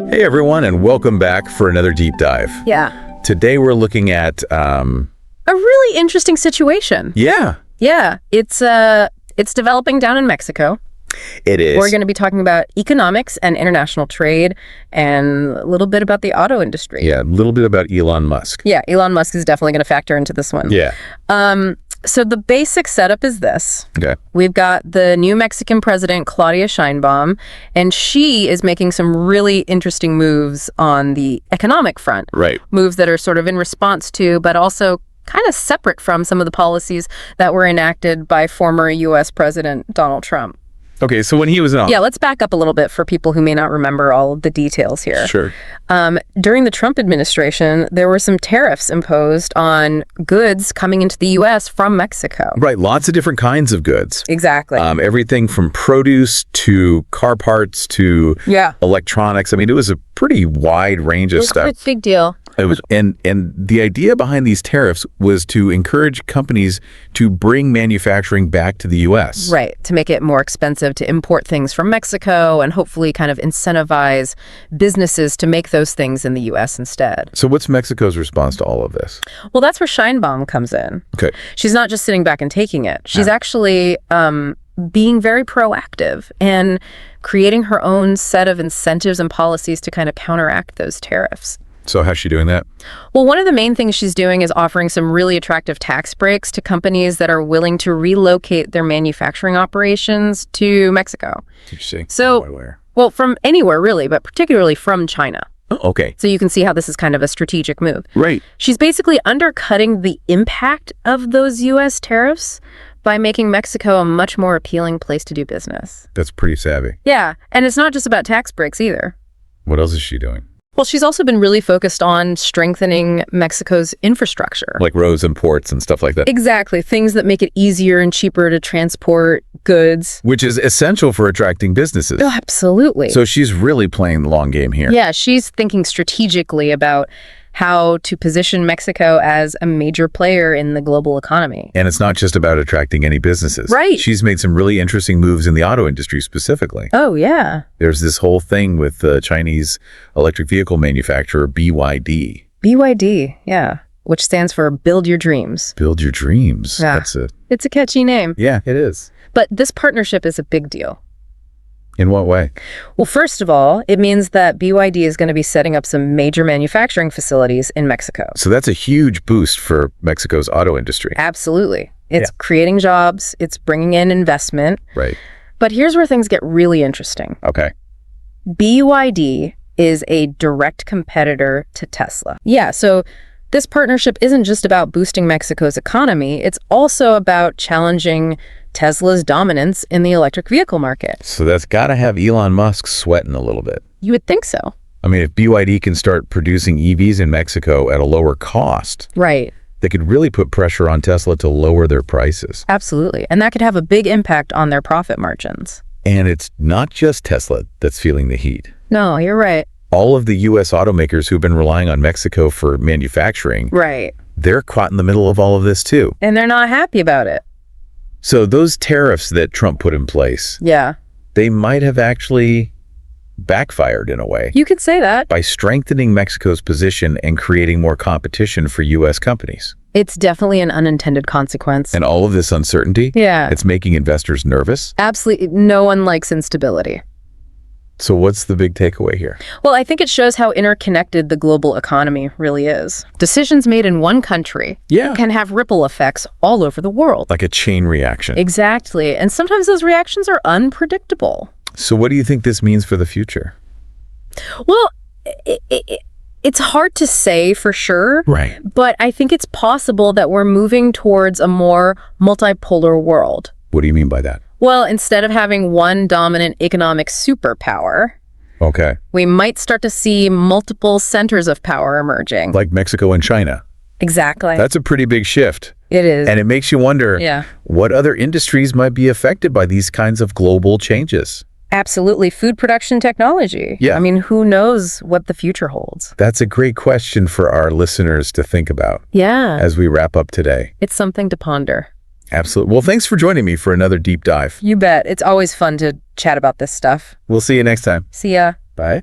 Hey everyone, and welcome back for another deep dive. Yeah. Today we're looking at a really interesting situation. Yeah, It's developing down in Mexico. it is. We're going to be talking about economics and international trade and a little bit about the auto industry. Yeah, a little bit about Elon Musk. Yeah, Elon Musk is definitely going to factor into this one. Yeah. So the basic setup is this. Okay. We've got the new Mexican president, Claudia Sheinbaum, and she is making some really interesting moves on the economic front. Right. Moves that are sort of in response to, but also kind of separate from some of the policies that were enacted by former U.S. President Donald Trump. Okay, so when he was in office. Yeah, let's back up a little bit for people who may not remember all of the details here. Sure. During the Trump administration, there were some tariffs imposed on goods coming into the U.S. from Mexico. Right, lots of different kinds of goods. Exactly. Everything from produce to car parts to electronics. I mean, it was a pretty wide range of stuff. It's a big deal. It was, and the idea behind these tariffs was to encourage companies to bring manufacturing back to the U.S. Right, to make it more expensive to import things from Mexico and hopefully kind of incentivize businesses to make those things in the U.S. instead. So what's Mexico's response to all of this? Well, that's where Sheinbaum comes in. Okay. She's not just sitting back and taking it. She's actually being very proactive and creating her own set of incentives and policies to kind of counteract those tariffs. So how's she doing that? Well, one of the main things she's doing is offering some really attractive tax breaks to companies that are willing to relocate their manufacturing operations to Mexico. Interesting. So, well, from anywhere really, but particularly from China. Oh, okay. So you can see how this is kind of a strategic move. Right. She's basically undercutting the impact of those U.S. tariffs by making Mexico a much more appealing place to do business. That's pretty savvy. Yeah, and it's not just about tax breaks either. What else is she doing? Well, she's also been really focused on strengthening Mexico's infrastructure. Like roads and ports and stuff like that. Exactly. Things that make it easier and cheaper to transport goods. Which is essential for attracting businesses. Oh, absolutely. So she's really playing the long game here. Yeah, she's thinking strategically about how to position Mexico as a major player in the global economy. And it's not just about attracting any businesses. Right. She's made some really interesting moves in the auto industry specifically. Oh, yeah. There's this whole thing with the Chinese electric vehicle manufacturer, BYD. BYD, yeah, which stands for Build Your Dreams. Build Your Dreams. Yeah. It's a catchy name. Yeah, it is. But this partnership is a big deal. In what way? Well, first of all, it means that BYD is going to be setting up some major manufacturing facilities in Mexico. So that's a huge boost for Mexico's auto industry. Absolutely. It's creating jobs. It's bringing in investment. Right. But here's where things get really interesting. Okay. BYD is a direct competitor to Tesla. Yeah, so this partnership isn't just about boosting Mexico's economy. It's also about challenging Tesla's dominance in the electric vehicle market. So that's got to have Elon Musk sweating a little bit. You would think so. I mean, if BYD can start producing EVs in Mexico at a lower cost, right, they could really put pressure on Tesla to lower their prices. Absolutely. And that could have a big impact on their profit margins. And it's not just Tesla that's feeling the heat. No, you're right. All of the U.S. automakers who've been relying on Mexico for manufacturing, right, they're caught in the middle of all of this too. And they're not happy about it. So those tariffs that Trump put in place, they might have actually backfired in a way. You could say that. By strengthening Mexico's position and creating more competition for U.S. companies. It's definitely an unintended consequence. And all of this uncertainty, it's making investors nervous. Absolutely. No one likes instability. So what's the big takeaway here? Well, I think it shows how interconnected the global economy really is. Decisions made in one country can have ripple effects all over the world. Like a chain reaction. Exactly. And sometimes those reactions are unpredictable. So what do you think this means for the future? Well, it's hard to say for sure. Right. But I think it's possible that we're moving towards a more multipolar world. What do you mean by that? Well, instead of having one dominant economic superpower, we might start to see multiple centers of power emerging. Like Mexico and China. Exactly. That's a pretty big shift. It is. And it makes you wonder what other industries might be affected by these kinds of global changes. Absolutely. Food production technology. Yeah. I mean, who knows what the future holds? That's a great question for our listeners to think about. Yeah. As we wrap up today. It's something to ponder. Absolutely. Well, thanks for joining me for another deep dive. You bet. It's always fun to chat about this stuff. We'll see you next time. See ya. Bye.